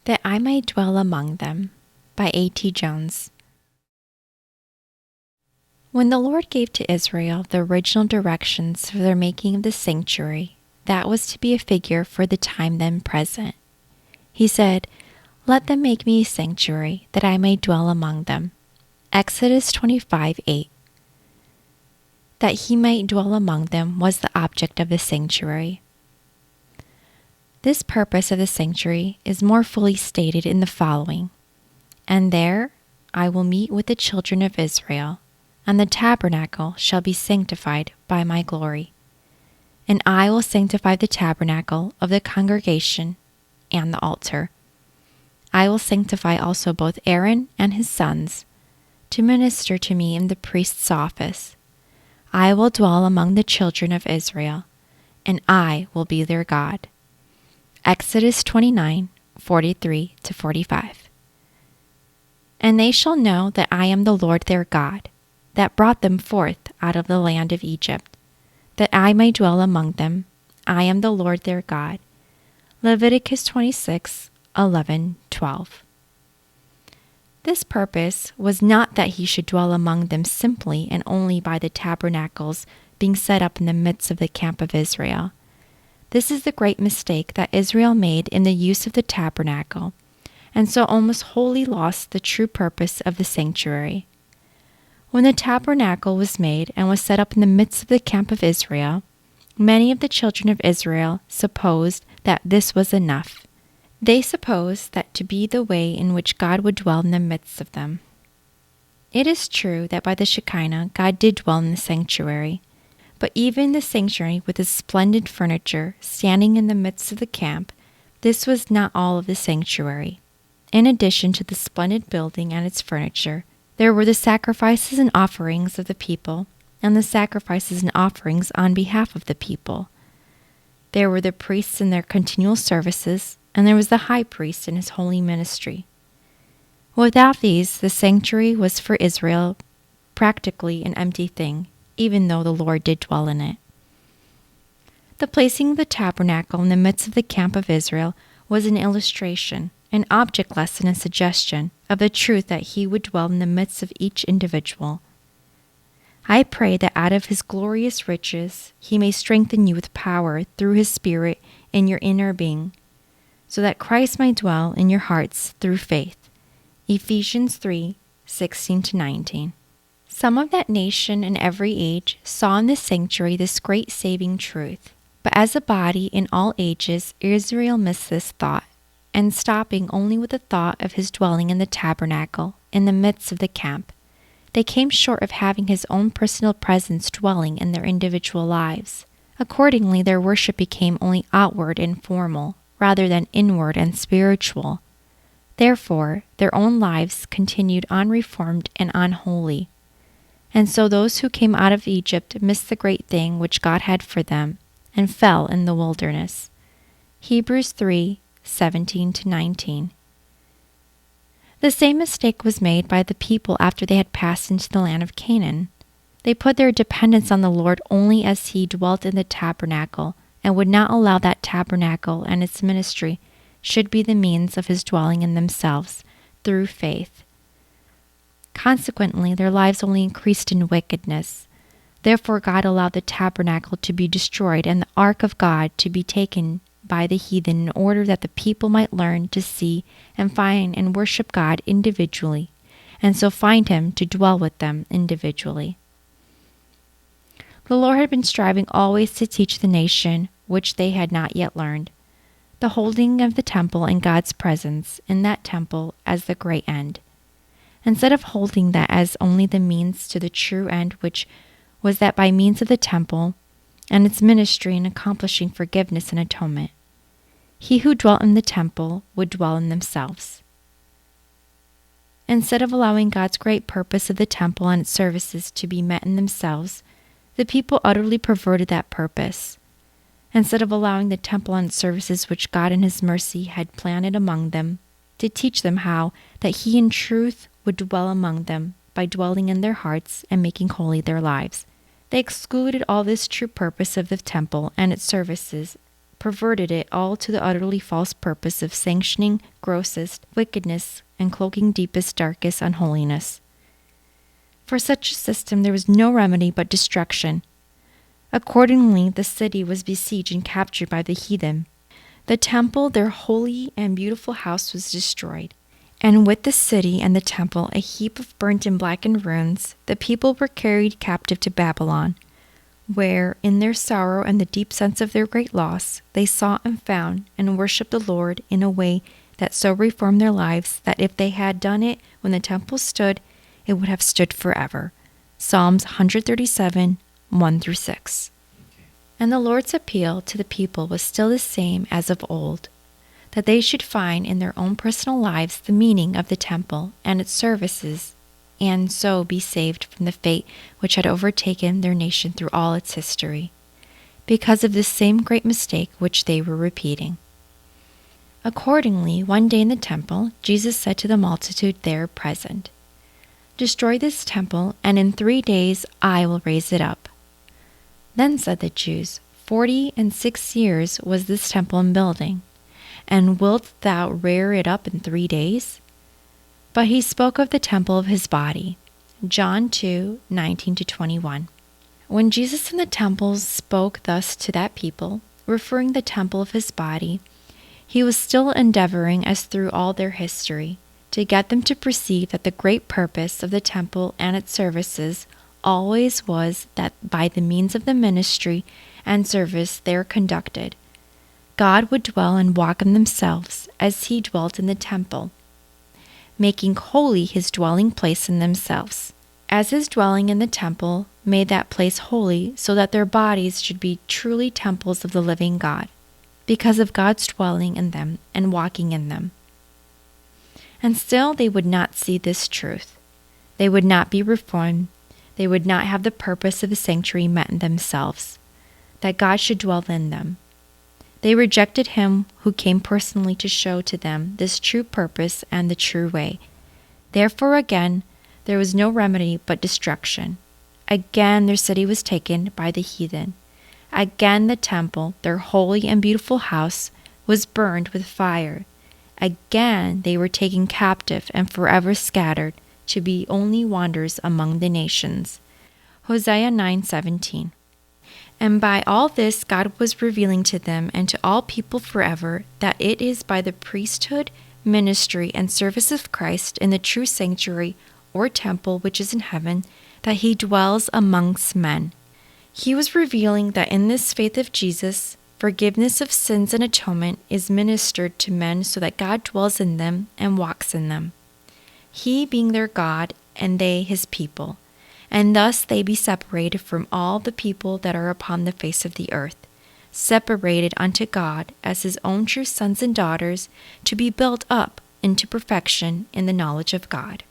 that I might dwell among them, by A.T. Jones. When the Lord gave to Israel the original directions for their making of the sanctuary, that was to be a figure for the time then present. He said, "Let them make me a sanctuary, that I may dwell among them." Exodus 25:8. That he might dwell among them was the object of the sanctuary. This purpose of the sanctuary is more fully stated in the following: "And there I will meet with the children of Israel, and the tabernacle shall be sanctified by my glory. And I will sanctify the tabernacle of the congregation and the altar. I will sanctify also both Aaron and his sons, to minister to me in the priest's office. I will dwell among the children of Israel, and I will be their God." Exodus 29:43-45. "And they shall know that I am the Lord their God, that brought them forth out of the land of Egypt, that I may dwell among them. I am the Lord their God." Leviticus 26:11-12. This purpose was not that he should dwell among them simply and only by the tabernacles being set up in the midst of the camp of Israel. This is the great mistake that Israel made in the use of the tabernacle, and so almost wholly lost the true purpose of the sanctuary. When the tabernacle was made and was set up in the midst of the camp of Israel, many of the children of Israel supposed that this was enough. They supposed that to be the way in which God would dwell in the midst of them. It is true that by the Shekinah God did dwell in the sanctuary, but even the sanctuary with its splendid furniture standing in the midst of the camp, this was not all of the sanctuary. In addition to the splendid building and its furniture, there were the sacrifices and offerings of the people, and the sacrifices and offerings on behalf of the people. There were the priests in their continual services, and there was the high priest in his holy ministry. Without these, the sanctuary was for Israel practically an empty thing, even though the Lord did dwell in it. The placing of the tabernacle in the midst of the camp of Israel was an illustration, an object lesson and suggestion of the truth that he would dwell in the midst of each individual. I pray that out of his glorious riches he may strengthen you with power through his Spirit in your inner being, so that Christ may dwell in your hearts through faith. Ephesians 3:16-19. Some of that nation in every age saw in the sanctuary this great saving truth, but as a body in all ages Israel missed this thought, and stopping only with the thought of his dwelling in the tabernacle in the midst of the camp, they came short of having his own personal presence dwelling in their individual lives. Accordingly, their worship became only outward and formal, rather than inward and spiritual. Therefore, their own lives continued unreformed and unholy. And so those who came out of Egypt missed the great thing which God had for them, and fell in the wilderness. Hebrews 3:17-19. The same mistake was made by the people after they had passed into the land of Canaan. They put their dependence on the Lord only as he dwelt in the tabernacle, and would not allow that tabernacle and its ministry should be the means of his dwelling in themselves through faith. Consequently, their lives only increased in wickedness. Therefore God allowed the tabernacle to be destroyed and the ark of God to be taken by the heathen in order that the people might learn to see and find and worship God individually, and so find him to dwell with them individually. The Lord had been striving always to teach the nation, which they had not yet learned, the holding of the temple and God's presence in that temple as the great end, instead of holding that as only the means to the true end, which was that by means of the temple and its ministry in accomplishing forgiveness and atonement, he who dwelt in the temple would dwell in themselves. Instead of allowing God's great purpose of the temple and its services to be met in themselves, the people utterly perverted that purpose. Instead of allowing the temple and its services which God in his mercy had planted among them to teach them how that he in truth would dwell among them by dwelling in their hearts and making holy their lives, they excluded all this true purpose of the temple and its services perverted it all to the utterly false purpose of sanctioning grossest wickedness and cloaking deepest, darkest unholiness. For such a system there was no remedy but destruction. Accordingly, the city was besieged and captured by the heathen. The temple, their holy and beautiful house, was destroyed. And with the city and the temple, a heap of burnt and blackened ruins, the people were carried captive to Babylon, where, in their sorrow and the deep sense of their great loss, they sought and found and worshipped the Lord in a way that so reformed their lives that if they had done it when the temple stood, it would have stood forever. Psalms 137, 1-6. And the Lord's appeal to the people was still the same as of old, that they should find in their own personal lives the meaning of the temple and its services, and so be saved from the fate which had overtaken their nation through all its history, because of this same great mistake which they were repeating. Accordingly, one day in the temple, Jesus said to the multitude there present, "Destroy this temple, and in 3 days I will raise it up." Then said the Jews, 46 years was this temple in building, and wilt thou rear it up in 3 days? But he spoke of the temple of his body. John 2:19-21. When Jesus in the temple spoke thus to that people, referring the temple of his body, he was still endeavoring, as through all their history, to get them to perceive that the great purpose of the temple and its services always was that by the means of the ministry and service there conducted, God would dwell and walk in themselves as he dwelt in the temple, making holy his dwelling place in themselves, as his dwelling in the temple made that place holy, so that their bodies should be truly temples of the living God, because of God's dwelling in them and walking in them. And still they would not see this truth. They would not be reformed. They would not have the purpose of the sanctuary met in themselves, that God should dwell in them. They rejected him who came personally to show to them this true purpose and the true way. Therefore again, there was no remedy but destruction. Again their city was taken by the heathen. Again the temple, their holy and beautiful house, was burned with fire. Again they were taken captive and forever scattered to be only wanderers among the nations. Hosea 9:17. And by all this God was revealing to them and to all people forever that it is by the priesthood, ministry, and service of Christ in the true sanctuary or temple which is in heaven that he dwells amongst men. He was revealing that in this faith of Jesus, forgiveness of sins and atonement is ministered to men so that God dwells in them and walks in them, he being their God and they his people. And thus they be separated from all the people that are upon the face of the earth, separated unto God as his own true sons and daughters, to be built up into perfection in the knowledge of God.